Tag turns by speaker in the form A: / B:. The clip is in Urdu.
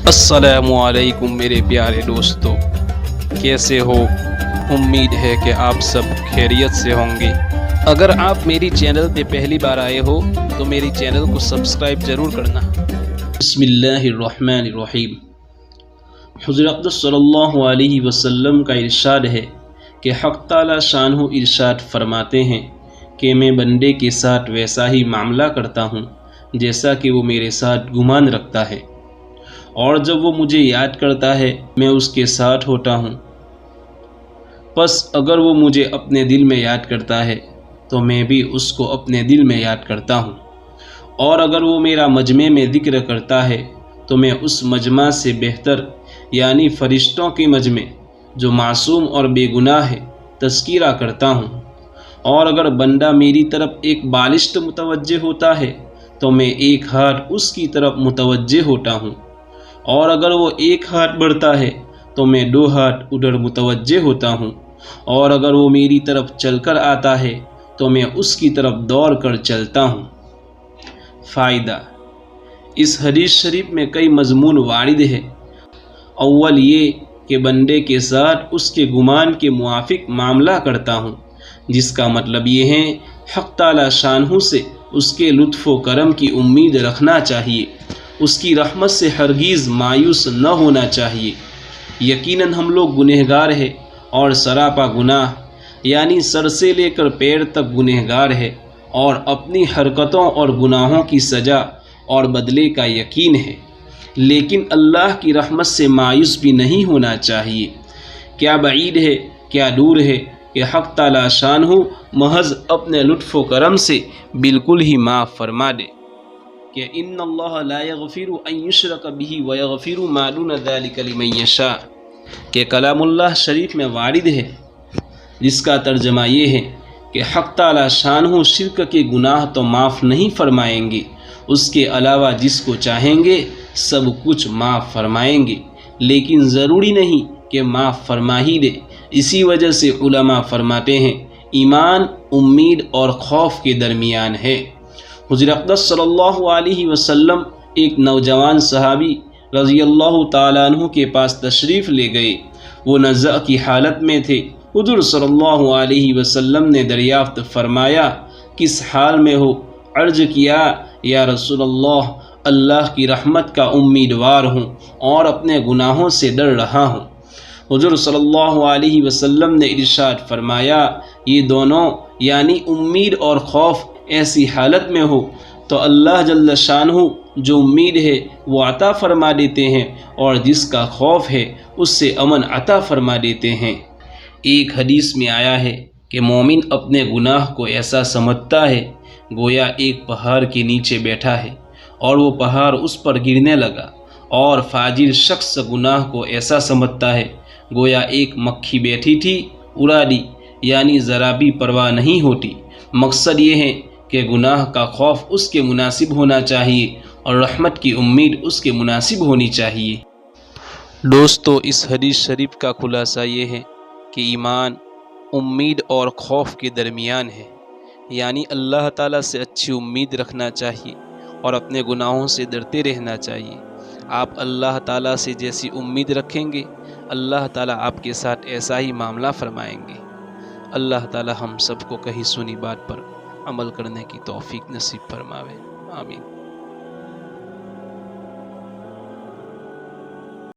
A: السلام علیکم میرے پیارے دوستو، کیسے ہو؟ امید ہے کہ آپ سب خیریت سے ہوں گے۔ اگر آپ میری چینل پہ پہلی بار آئے ہو تو میری چینل کو سبسکرائب ضرور کرنا۔ بسم اللہ الرحمن الرحیم۔ حضور اقدس صلی اللہ علیہ وسلم کا ارشاد ہے کہ حق تعالی شانہ ارشاد فرماتے ہیں کہ میں بندے کے ساتھ ویسا ہی معاملہ کرتا ہوں جیسا کہ وہ میرے ساتھ گمان رکھتا ہے، اور جب وہ مجھے یاد کرتا ہے میں اس کے ساتھ ہوتا ہوں۔ پس اگر وہ مجھے اپنے دل میں یاد کرتا ہے تو میں بھی اس کو اپنے دل میں یاد کرتا ہوں، اور اگر وہ میرا مجمع میں ذکر کرتا ہے تو میں اس مجمع سے بہتر یعنی فرشتوں کے مجمع جو معصوم اور بے گناہ ہے تذکرہ کرتا ہوں۔ اور اگر بندہ میری طرف ایک بالشت متوجہ ہوتا ہے تو میں ایک ہاتھ اس کی طرف متوجہ ہوتا ہوں، اور اگر وہ ایک ہاتھ بڑھتا ہے تو میں 2 ہاتھ ادھر متوجہ ہوتا ہوں، اور اگر وہ میری طرف چل کر آتا ہے تو میں اس کی طرف دوڑ کر چلتا ہوں۔ فائدہ: اس حدیث شریف میں کئی مضمون وارد ہے۔ اول یہ کہ بندے کے ساتھ اس کے گمان کے موافق معاملہ کرتا ہوں، جس کا مطلب یہ ہے حق تعالی شانہ سے اس کے لطف و کرم کی امید رکھنا چاہیے، اس کی رحمت سے ہرگز مایوس نہ ہونا چاہیے۔ یقیناً ہم لوگ گنہگار ہیں اور سراپا گناہ یعنی سر سے لے کر پیر تک گنہگار ہے، اور اپنی حرکتوں اور گناہوں کی سزا اور بدلے کا یقین ہے، لیکن اللہ کی رحمت سے مایوس بھی نہیں ہونا چاہیے۔ کیا بعید ہے، کیا دور ہے کہ حق تعالی شانہ محض اپنے لطف و کرم سے بالکل ہی معاف فرما دے، کہ ان اللہ لا یغفر ان یشرک بہ ویغفر ما دون ذلک لمن یشاء، کہ کلام اللہ شریف میں وارد ہے، جس کا ترجمہ یہ ہے کہ حق تعالی شانہ شرک کے گناہ تو معاف نہیں فرمائیں گے، اس کے علاوہ جس کو چاہیں گے سب کچھ معاف فرمائیں گے، لیکن ضروری نہیں کہ معاف فرما ہی دے۔ اسی وجہ سے علماء فرماتے ہیں ایمان امید اور خوف کے درمیان ہے۔ حضور اقدس صلی اللہ علیہ وسلم ایک نوجوان صحابی رضی اللہ تعالیٰ عنہ کے پاس تشریف لے گئے۔ وہ نزع کی حالت میں تھے۔ حضور صلی اللہ علیہ وسلم نے دریافت فرمایا کس حال میں ہو؟ عرض کیا یا رسول اللہ، اللہ کی رحمت کا امیدوار ہوں اور اپنے گناہوں سے ڈر رہا ہوں۔ حضور صلی اللہ علیہ وسلم نے ارشاد فرمایا یہ دونوں یعنی امید اور خوف ایسی حالت میں ہو تو اللہ جل شانہ جو امید ہے وہ عطا فرما دیتے ہیں، اور جس کا خوف ہے اس سے امن عطا فرما دیتے ہیں۔ ایک حدیث میں آیا ہے کہ مومن اپنے گناہ کو ایسا سمجھتا ہے گویا ایک پہاڑ کے نیچے بیٹھا ہے اور وہ پہاڑ اس پر گرنے لگا، اور فاجر شخص گناہ کو ایسا سمجھتا ہے گویا ایک مکھی بیٹھی تھی اڑا دی، یعنی ذرا بھی پرواہ نہیں ہوتی۔ مقصد یہ ہے کہ گناہ کا خوف اس کے مناسب ہونا چاہیے اور رحمت کی امید اس کے مناسب ہونی چاہیے۔ دوستو، اس حدیث شریف کا خلاصہ یہ ہے کہ ایمان امید اور خوف کے درمیان ہے، یعنی اللہ تعالیٰ سے اچھی امید رکھنا چاہیے اور اپنے گناہوں سے ڈرتے رہنا چاہیے۔ آپ اللہ تعالیٰ سے جیسی امید رکھیں گے اللہ تعالیٰ آپ کے ساتھ ایسا ہی معاملہ فرمائیں گے۔ اللہ تعالیٰ ہم سب کو کہی سنی بات پر عمل کرنے کی توفیق نصیب فرماوے، آمین۔